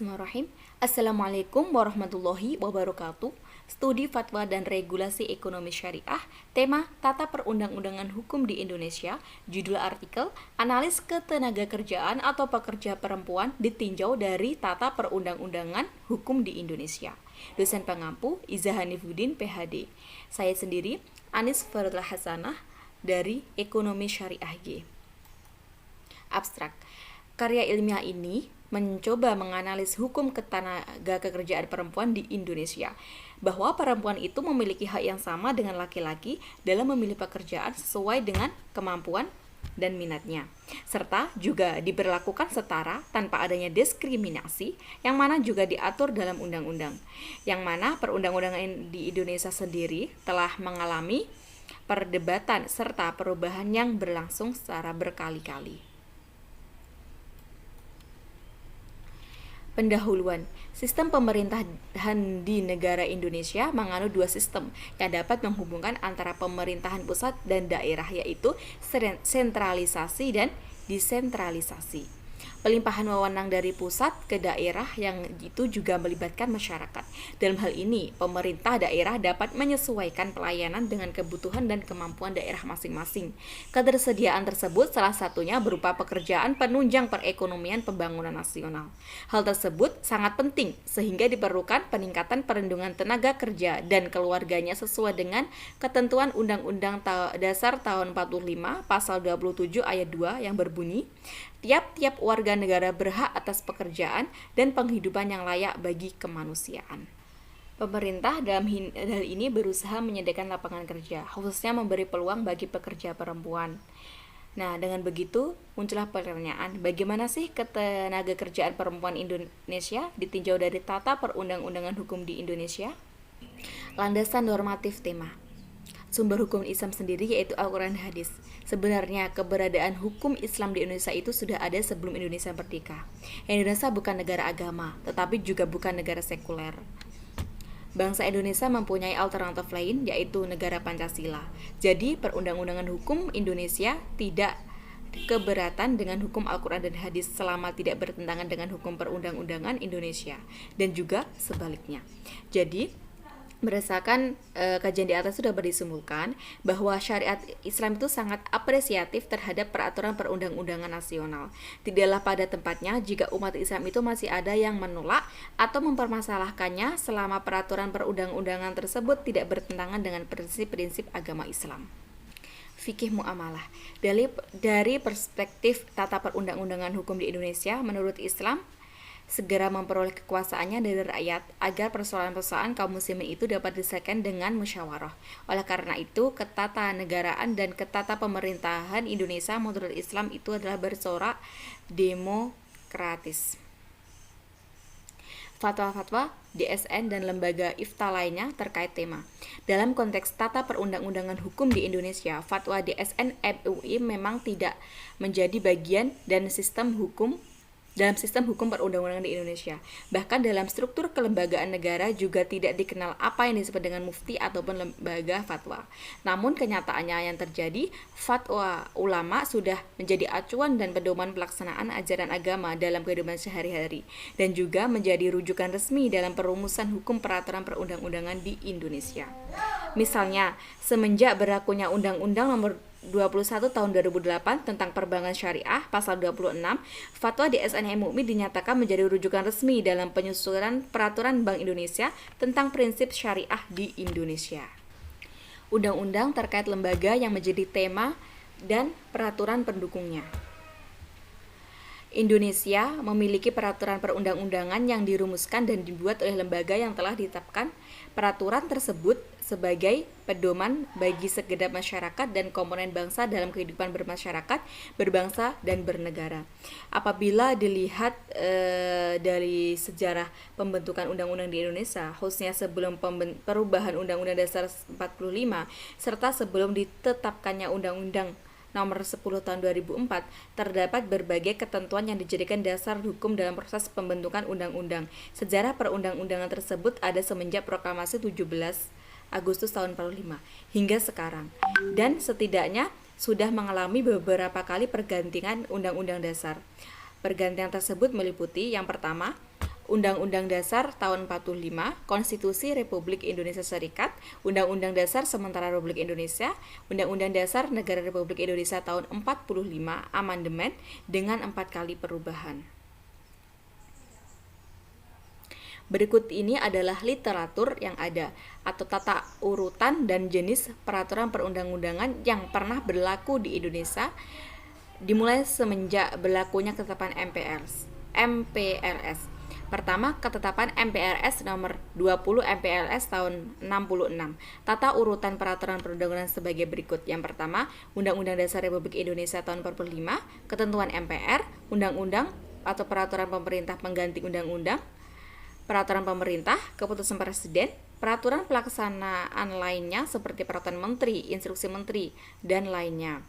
Bismillahirrahmanirrahim. Assalamualaikum warahmatullahi wabarakatuh. Studi Fatwa dan Regulasi Ekonomi Syariah. Tema Tata Perundang-undangan Hukum di Indonesia. Judul artikel Analis Ketenagakerjaan atau Pekerja Perempuan ditinjau dari Tata Perundang-undangan Hukum di Indonesia. Dosen pengampu Iza Hanifuddin PhD. Saya sendiri Anis Fardlah Hasanah dari Ekonomi Syariah G. Abstrak. Karya ilmiah ini mencoba menganalisis hukum ketenagakerjaan perempuan di Indonesia, bahwa perempuan itu memiliki hak yang sama dengan laki-laki dalam memilih pekerjaan sesuai dengan kemampuan dan minatnya, serta juga diberlakukan setara tanpa adanya diskriminasi, yang mana juga diatur dalam undang-undang, yang mana perundang-undangan di Indonesia sendiri telah mengalami perdebatan serta perubahan yang berlangsung secara berkali-kali. Pendahuluan. Sistem pemerintahan di negara Indonesia menganut dua sistem yang dapat menghubungkan antara pemerintahan pusat dan daerah, yaitu sentralisasi dan desentralisasi. Pelimpahan wewenang dari pusat ke daerah yang itu juga melibatkan masyarakat. Dalam hal ini, pemerintah daerah dapat menyesuaikan pelayanan dengan kebutuhan dan kemampuan daerah masing-masing. Ketersediaan tersebut salah satunya berupa pekerjaan penunjang perekonomian pembangunan nasional. Hal tersebut sangat penting sehingga diperlukan peningkatan perlindungan tenaga kerja dan keluarganya sesuai dengan ketentuan Undang-Undang Dasar tahun 45 pasal 27 ayat 2 yang berbunyi, tiap-tiap warga negara berhak atas pekerjaan dan penghidupan yang layak bagi kemanusiaan. Pemerintah dalam hal ini berusaha menyediakan lapangan kerja, khususnya memberi peluang bagi pekerja perempuan. Nah, dengan begitu muncullah pertanyaan, bagaimana sih ketenagakerjaan perempuan Indonesia ditinjau dari tata perundang-undangan hukum di Indonesia? Landasan normatif tema. Sumber hukum Islam sendiri yaitu Al-Quran dan Hadis. Sebenarnya keberadaan hukum Islam di Indonesia itu sudah ada sebelum Indonesia merdeka. Indonesia bukan negara agama, tetapi juga bukan negara sekuler. Bangsa Indonesia mempunyai alternatif lain, yaitu negara Pancasila. Jadi perundang-undangan hukum Indonesia tidak keberatan dengan hukum Al-Quran dan Hadis selama tidak bertentangan dengan hukum perundang-undangan Indonesia, dan juga sebaliknya. Jadi berdasarkan kajian di atas sudah disimpulkan bahwa syariat Islam itu sangat apresiatif terhadap peraturan perundang-undangan nasional. Tidaklah pada tempatnya jika umat Islam itu masih ada yang menolak atau mempermasalahkannya selama peraturan perundang-undangan tersebut tidak bertentangan dengan prinsip-prinsip agama Islam. Fikih muamalah. Dari perspektif tata perundang-undangan hukum di Indonesia, menurut Islam segera memperoleh kekuasaannya dari rakyat agar persoalan-persoalan kaum muslimin itu dapat diselesaikan dengan musyawarah. Oleh karena itu, ketatanegaraan dan ketata pemerintahan Indonesia menurut Islam itu adalah bercorak demokratis. Fatwa-fatwa DSN dan lembaga ifta lainnya terkait tema. Dalam konteks tata perundang-undangan hukum di Indonesia, fatwa DSN MUI memang tidak menjadi bagian dan dalam sistem hukum perundang-undangan di Indonesia. Bahkan dalam struktur kelembagaan negara juga tidak dikenal apa yang disebut dengan mufti ataupun lembaga fatwa. Namun kenyataannya yang terjadi, fatwa ulama sudah menjadi acuan dan pedoman pelaksanaan ajaran agama dalam kehidupan sehari-hari, dan juga menjadi rujukan resmi dalam perumusan hukum peraturan perundang-undangan di Indonesia. Misalnya, semenjak berlakunya Undang-Undang Nomor 21 tahun 2008 tentang perbankan syariah pasal 26, fatwa DSN MUI dinyatakan menjadi rujukan resmi dalam penyusunan peraturan Bank Indonesia tentang prinsip syariah di Indonesia. Undang-undang terkait lembaga yang menjadi tema dan peraturan pendukungnya. Indonesia memiliki peraturan perundang-undangan yang dirumuskan dan dibuat oleh lembaga yang telah ditetapkan. Peraturan tersebut sebagai pedoman bagi segenap masyarakat dan komponen bangsa dalam kehidupan bermasyarakat, berbangsa, dan bernegara. Apabila dilihat dari sejarah pembentukan undang-undang di Indonesia, khususnya sebelum perubahan Undang-Undang Dasar 45, serta sebelum ditetapkannya Undang-Undang Nomor 10 Tahun 2004, terdapat berbagai ketentuan yang dijadikan dasar hukum dalam proses pembentukan undang-undang. Sejarah perundang-undangan tersebut ada semenjak proklamasi 17 Agustus tahun 45 hingga sekarang, dan setidaknya sudah mengalami beberapa kali pergantian undang-undang dasar. Pergantian tersebut meliputi yang pertama, Undang-Undang Dasar tahun 45, Konstitusi Republik Indonesia Serikat, Undang-Undang Dasar Sementara Republik Indonesia, Undang-Undang Dasar Negara Republik Indonesia tahun 45, amandemen dengan 4 kali perubahan. Berikut ini adalah literatur yang ada atau tata urutan dan jenis peraturan perundang-undangan yang pernah berlaku di Indonesia dimulai semenjak berlakunya ketetapan MPLS. Pertama, ketetapan MPLS nomor 20 MPLS tahun 66. Tata urutan peraturan perundang-undangan sebagai berikut. Yang pertama, Undang-Undang Dasar Republik Indonesia tahun 45, ketentuan MPR, undang-undang atau peraturan pemerintah pengganti undang-undang, peraturan pemerintah, keputusan presiden, peraturan pelaksanaan lainnya seperti peraturan menteri, instruksi menteri, dan lainnya.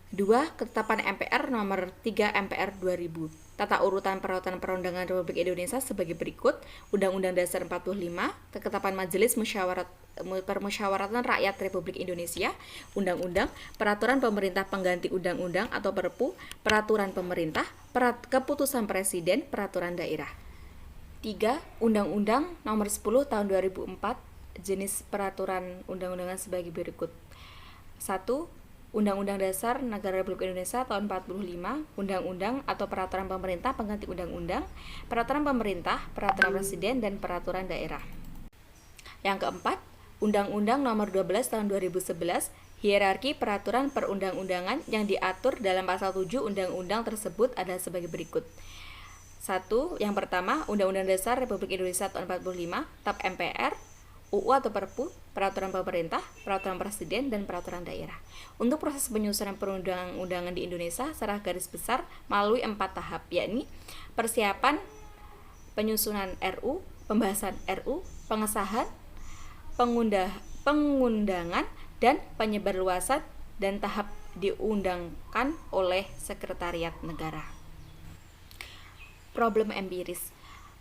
2. Ketetapan MPR nomor 3 MPR 2000. Tata urutan peraturan perundangan Republik Indonesia sebagai berikut. Undang-Undang Dasar 45, Ketetapan Majelis Permusyawaratan Rakyat Republik Indonesia, Undang-undang, peraturan pemerintah pengganti undang-undang atau Perpu, peraturan pemerintah, keputusan presiden, peraturan daerah. 3. Undang-Undang nomor 10 tahun 2004, jenis peraturan undang-undangan sebagai berikut. 1. Undang-Undang Dasar Negara Republik Indonesia tahun 45, Undang-Undang atau peraturan pemerintah pengganti undang-undang, peraturan pemerintah, peraturan presiden, dan peraturan daerah. Yang keempat, Undang-Undang nomor 12 tahun 2011, hierarki peraturan perundang-undangan yang diatur dalam pasal 7 undang-undang tersebut adalah sebagai berikut. 1. Yang pertama, Undang-Undang Dasar Republik Indonesia tahun 45, TAP MPR, UU atau Perpu, peraturan pemerintah, peraturan presiden, dan peraturan daerah. Untuk proses penyusunan perundang-undangan di Indonesia secara garis besar melalui 4 tahap, yakni persiapan penyusunan RU, pembahasan RU, pengesahan, pengundangan, dan penyebarluasan, dan tahap diundangkan oleh Sekretariat Negara. Problem empiris.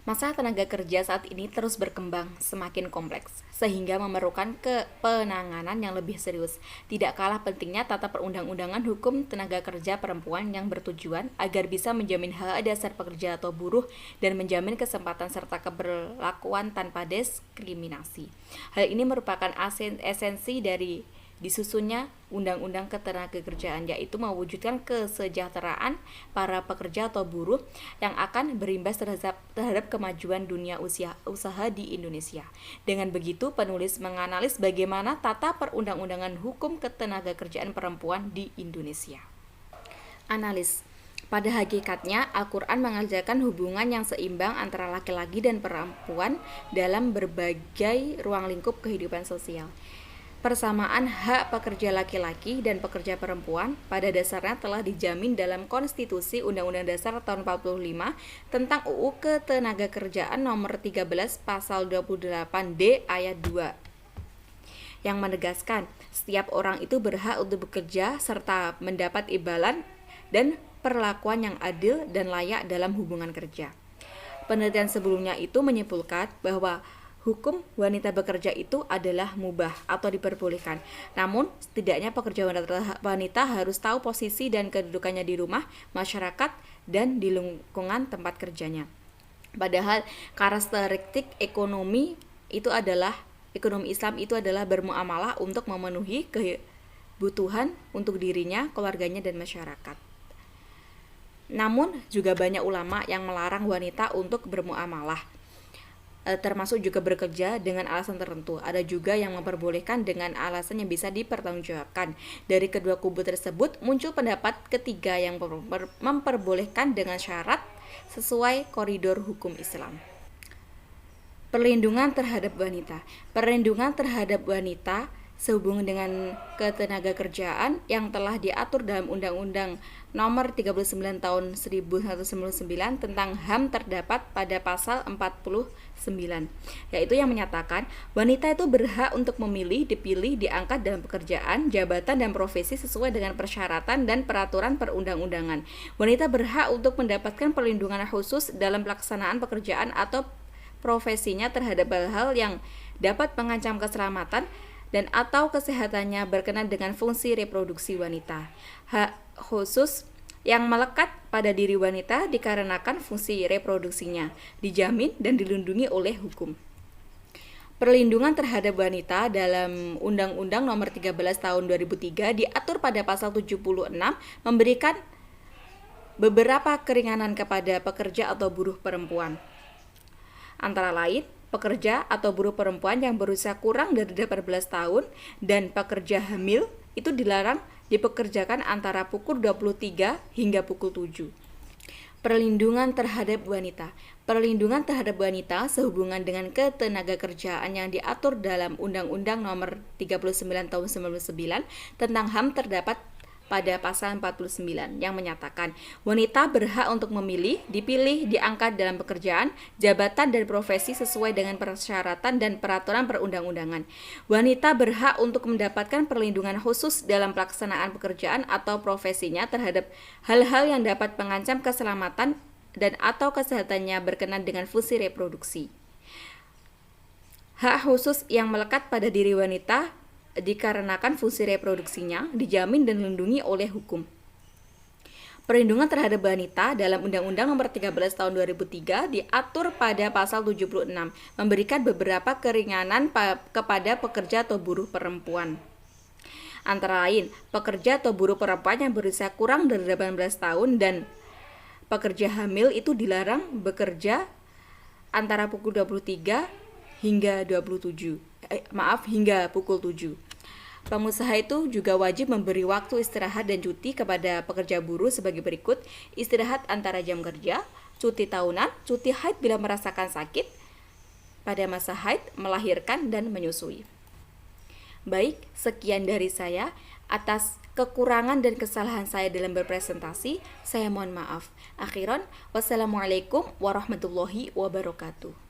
Masalah tenaga kerja saat ini terus berkembang semakin kompleks, sehingga memerlukan penanganan yang lebih serius. Tidak kalah pentingnya tata perundang-undangan hukum tenaga kerja perempuan yang bertujuan agar bisa menjamin hak dasar pekerja atau buruh dan menjamin kesempatan serta keberlakuan tanpa diskriminasi. Hal ini merupakan esensi dari disusunnya Undang-Undang Ketenagakerjaan, yaitu mewujudkan kesejahteraan para pekerja atau buruh yang akan berimbas terhadap kemajuan dunia usaha di Indonesia. Dengan begitu, penulis menganalisis bagaimana tata perundang-undangan hukum ketenagakerjaan perempuan di Indonesia. Analis. Pada hakikatnya, Al-Quran mengajarkan hubungan yang seimbang antara laki-laki dan perempuan dalam berbagai ruang lingkup kehidupan sosial. Persamaan hak pekerja laki-laki dan pekerja perempuan pada dasarnya telah dijamin dalam Konstitusi Undang-Undang Dasar tahun 45 tentang UU Ketenagakerjaan nomor 13 pasal 28D ayat 2 yang menegaskan setiap orang itu berhak untuk bekerja serta mendapat imbalan dan perlakuan yang adil dan layak dalam hubungan kerja. Penelitian sebelumnya itu menyimpulkan bahwa hukum wanita bekerja itu adalah mubah atau diperbolehkan. Namun, setidaknya pekerja wanita harus tahu posisi dan kedudukannya di rumah, masyarakat, dan di lingkungan tempat kerjanya. Padahal, karakteristik ekonomi Islam itu adalah bermuamalah untuk memenuhi kebutuhan untuk dirinya, keluarganya, dan masyarakat. Namun, juga banyak ulama yang melarang wanita untuk bermuamalah, termasuk juga bekerja dengan alasan tertentu. Ada juga yang memperbolehkan dengan alasan yang bisa dipertanggungjawabkan. Dari kedua kubu tersebut muncul pendapat ketiga yang memperbolehkan dengan syarat sesuai koridor hukum Islam. Perlindungan terhadap wanita. Perlindungan terhadap wanita sehubungan dengan ketenagakerjaan yang telah diatur dalam Undang-Undang Nomor 39 Tahun 1999 tentang HAM terdapat pada pasal 49, yaitu yang menyatakan wanita itu berhak untuk memilih, dipilih, diangkat dalam pekerjaan, jabatan, dan profesi sesuai dengan persyaratan dan peraturan perundang-undangan. Wanita berhak untuk mendapatkan perlindungan khusus dalam pelaksanaan pekerjaan atau profesinya terhadap hal-hal yang dapat mengancam keselamatan dan atau kesehatannya berkenaan dengan fungsi reproduksi wanita. Hak khusus yang melekat pada diri wanita dikarenakan fungsi reproduksinya, dijamin dan dilindungi oleh hukum. Perlindungan terhadap wanita dalam Undang-Undang Nomor 13 Tahun 2003 diatur pada pasal 76 memberikan beberapa keringanan kepada pekerja atau buruh perempuan. Antara lain, pekerja atau buruh perempuan yang berusia kurang dari 18 tahun dan pekerja hamil itu dilarang dipekerjakan antara pukul 23 hingga pukul 7. Perlindungan terhadap wanita. Perlindungan terhadap wanita sehubungan dengan ketenagakerjaan yang diatur dalam Undang-Undang Nomor 39 Tahun 99 tentang HAM terdapat pada pasal 49 yang menyatakan wanita berhak untuk memilih, dipilih, diangkat dalam pekerjaan, jabatan dan profesi sesuai dengan persyaratan dan peraturan perundang-undangan. Wanita berhak untuk mendapatkan perlindungan khusus dalam pelaksanaan pekerjaan atau profesinya terhadap hal-hal yang dapat mengancam keselamatan dan atau kesehatannya berkenaan dengan fungsi reproduksi. Hak khusus yang melekat pada diri wanita dikarenakan fungsi reproduksinya dijamin dan dilindungi oleh hukum. Perlindungan terhadap wanita dalam Undang-Undang Nomor 13 Tahun 2003 diatur pada pasal 76, memberikan beberapa keringanan kepada pekerja atau buruh perempuan. Antara lain, pekerja atau buruh perempuan yang berusia kurang dari 18 tahun dan pekerja hamil itu dilarang bekerja antara pukul 23 hingga pukul 7. Pengusaha itu juga wajib memberi waktu istirahat dan cuti kepada pekerja buruh sebagai berikut: istirahat antara jam kerja, cuti tahunan, cuti haid bila merasakan sakit pada masa haid, melahirkan, dan menyusui. Baik, sekian dari saya. Atas kekurangan dan kesalahan saya dalam berpresentasi, saya mohon maaf. Akhiran, wassalamualaikum warahmatullahi wabarakatuh.